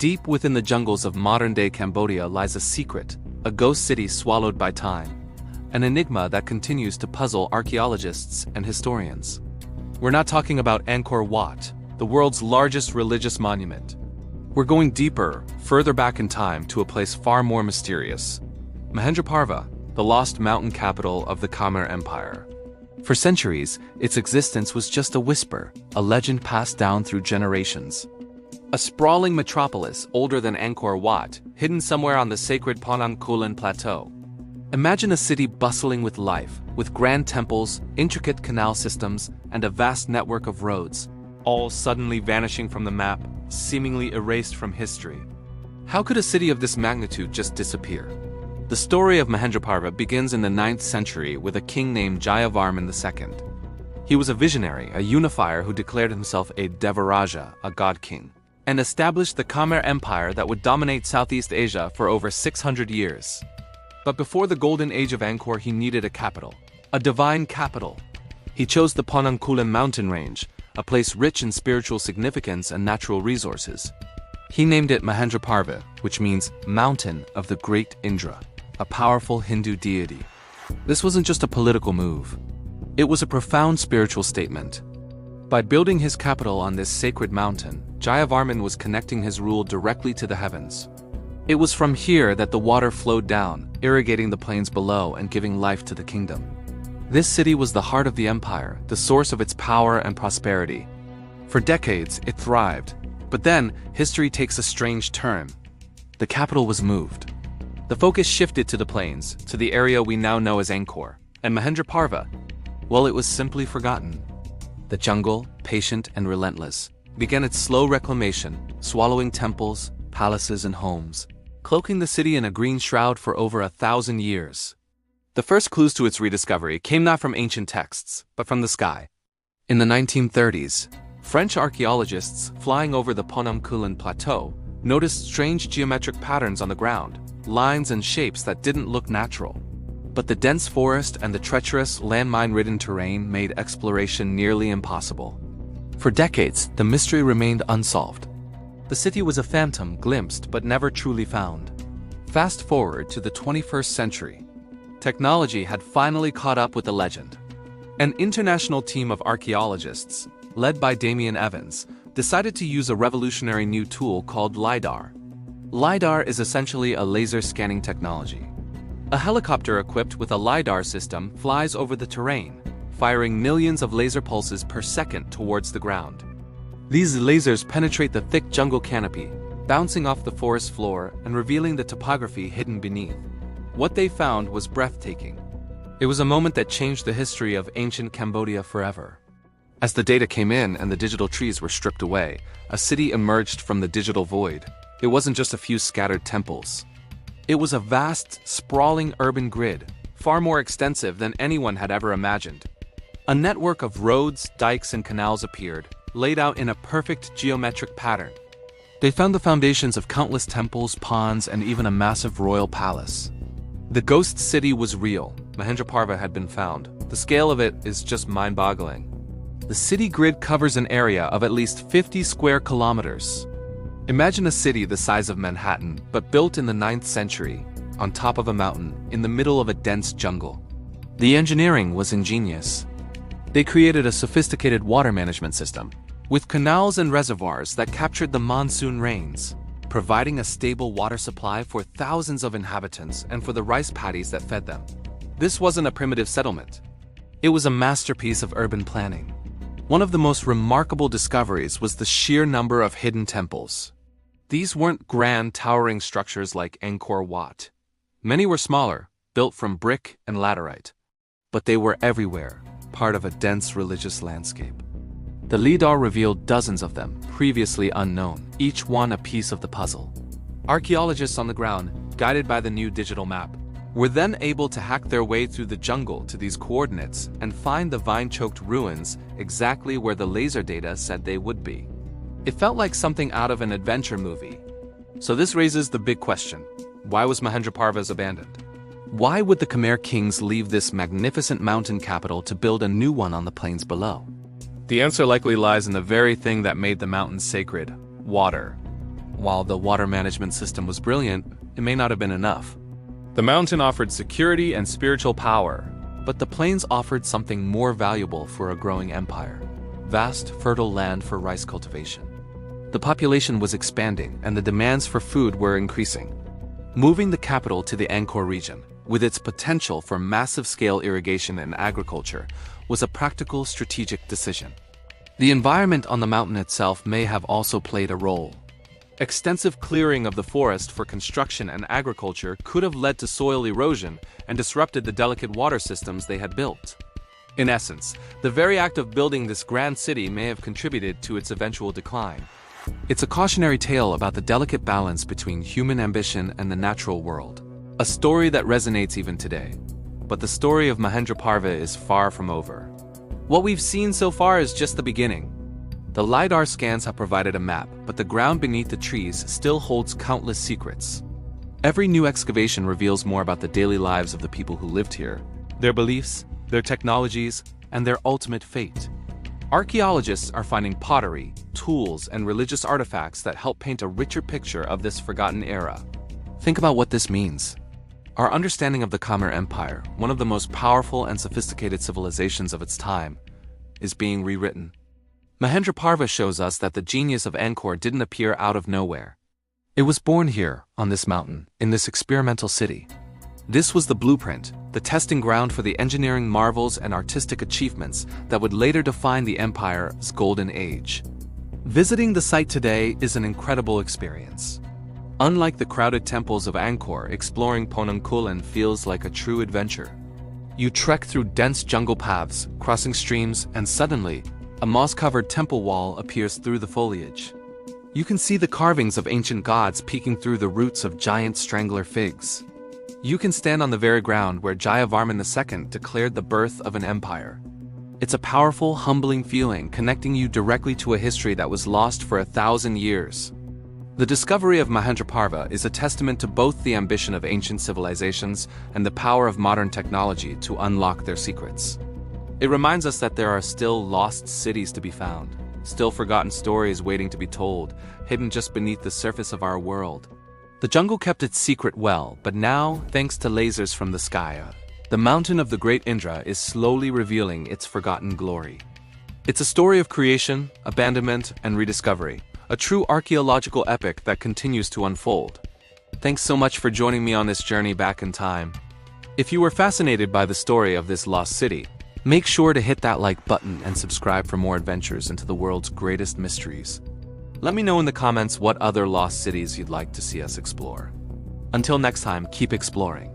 Deep within the jungles of modern-day Cambodia lies a secret, a ghost city swallowed by time. An enigma that continues to puzzle archaeologists and historians. We're not talking about Angkor Wat, the world's largest religious monument. We're going deeper, further back in time to a place far more mysterious. Mahendraparva, the lost mountain capital of the Khmer Empire. For centuries, its existence was just a whisper, a legend passed down through generations. A sprawling metropolis older than Angkor Wat, hidden somewhere on the sacred Phonam Kulen Plateau. Imagine a city bustling with life, with grand temples, intricate canal systems, and a vast network of roads, all suddenly vanishing from the map, seemingly erased from history. How could a city of this magnitude just disappear? The story of Mahendraparva begins in the 9th century with a king named Jayavarman II. He was a visionary, a unifier who declared himself a Devaraja, a god king, and established the Khmer Empire that would dominate Southeast Asia for over 600 years. But before the golden age of Angkor, he needed a capital, a divine capital. He chose the Phonam Kulen mountain range, a place rich in spiritual significance and natural resources. He named it Mahendraparva, which means mountain of the great Indra, a powerful Hindu deity. This wasn't just a political move. It was a profound spiritual statement. By building his capital on this sacred mountain, Jayavarman was connecting his rule directly to the heavens. It was from here that the water flowed down, irrigating the plains below and giving life to the kingdom. This city was the heart of the empire, the source of its power and prosperity. For decades, it thrived. But then, history takes a strange turn. The capital was moved. The focus shifted to the plains, to the area we now know as Angkor. And Mahendraparva, well, it was simply forgotten. The jungle, patient and relentless, began its slow reclamation, swallowing temples, palaces and homes, cloaking the city in a green shroud for over 1,000 years. The first clues to its rediscovery came not from ancient texts, but from the sky. In the 1930s, French archaeologists flying over the Phonam Kulen Plateau noticed strange geometric patterns on the ground, lines and shapes that didn't look natural. But the dense forest and the treacherous, landmine-ridden terrain made exploration nearly impossible. For decades, the mystery remained unsolved. The city was a phantom glimpsed but never truly found. Fast forward to the 21st century. Technology had finally caught up with the legend. An international team of archaeologists, led by Damien Evans, decided to use a revolutionary new tool called LiDAR. LiDAR is essentially a laser scanning technology. A helicopter equipped with a LiDAR system flies over the terrain, firing millions of laser pulses per second towards the ground. These lasers penetrate the thick jungle canopy, bouncing off the forest floor and revealing the topography hidden beneath. What they found was breathtaking. It was a moment that changed the history of ancient Cambodia forever. As the data came in and the digital trees were stripped away, a city emerged from the digital void. It wasn't just a few scattered temples. It was a vast, sprawling urban grid, far more extensive than anyone had ever imagined. A network of roads, dikes, and canals appeared, laid out in a perfect geometric pattern. They found the foundations of countless temples, ponds, and even a massive royal palace. The ghost city was real. Mahendraparva had been found. The scale of it is just mind-boggling. The city grid covers an area of at least 50 square kilometers. Imagine a city the size of Manhattan, but built in the 9th century, on top of a mountain, in the middle of a dense jungle. The engineering was ingenious. They created a sophisticated water management system, with canals and reservoirs that captured the monsoon rains, providing a stable water supply for thousands of inhabitants and for the rice paddies that fed them. This wasn't a primitive settlement. It was a masterpiece of urban planning. One of the most remarkable discoveries was the sheer number of hidden temples. These weren't grand, towering structures like Angkor Wat. Many were smaller, built from brick and laterite. But they were everywhere, part of a dense religious landscape. The LiDAR revealed dozens of them, previously unknown, each one a piece of the puzzle. Archaeologists on the ground, guided by the new digital map, were then able to hack their way through the jungle to these coordinates and find the vine-choked ruins exactly where the laser data said they would be. It felt like something out of an adventure movie. So this raises the big question: why was Mahendraparva abandoned? Why would the Khmer kings leave this magnificent mountain capital to build a new one on the plains below? The answer likely lies in the very thing that made the mountains sacred: water. While the water management system was brilliant, it may not have been enough. The mountain offered security and spiritual power, but the plains offered something more valuable for a growing empire: vast, fertile land for rice cultivation. The population was expanding and the demands for food were increasing. Moving the capital to the Angkor region, with its potential for massive-scale irrigation and agriculture, was a practical, strategic decision. The environment on the mountain itself may have also played a role. Extensive clearing of the forest for construction and agriculture could have led to soil erosion and disrupted the delicate water systems they had built. In essence, the very act of building this grand city may have contributed to its eventual decline. It's a cautionary tale about the delicate balance between human ambition and the natural world. A story that resonates even today. But the story of Mahendraparva is far from over. What we've seen so far is just the beginning. The LiDAR scans have provided a map, but the ground beneath the trees still holds countless secrets. Every new excavation reveals more about the daily lives of the people who lived here, their beliefs, their technologies, and their ultimate fate. Archaeologists are finding pottery, tools, and religious artifacts that help paint a richer picture of this forgotten era. Think about what this means. Our understanding of the Khmer Empire, one of the most powerful and sophisticated civilizations of its time, is being rewritten. Mahendraparva shows us that the genius of Angkor didn't appear out of nowhere. It was born here, on this mountain, in this experimental city. This was the blueprint, the testing ground for the engineering marvels and artistic achievements that would later define the empire's golden age. Visiting the site today is an incredible experience. Unlike the crowded temples of Angkor, exploring Phonang Kulen feels like a true adventure. You trek through dense jungle paths, crossing streams, and suddenly, a moss-covered temple wall appears through the foliage. You can see the carvings of ancient gods peeking through the roots of giant strangler figs. You can stand on the very ground where Jayavarman II declared the birth of an empire. It's a powerful, humbling feeling connecting you directly to a history that was lost for 1,000 years. The discovery of Mahendraparva is a testament to both the ambition of ancient civilizations and the power of modern technology to unlock their secrets. It reminds us that there are still lost cities to be found, still forgotten stories waiting to be told, hidden just beneath the surface of our world. The jungle kept its secret well, but now, thanks to lasers from the sky, the mountain of the great Indra is slowly revealing its forgotten glory. It's a story of creation, abandonment, and rediscovery, a true archaeological epic that continues to unfold. Thanks so much for joining me on this journey back in time. If you were fascinated by the story of this lost city, make sure to hit that like button and subscribe for more adventures into the world's greatest mysteries. Let me know in the comments what other lost cities you'd like to see us explore. Until next time, keep exploring.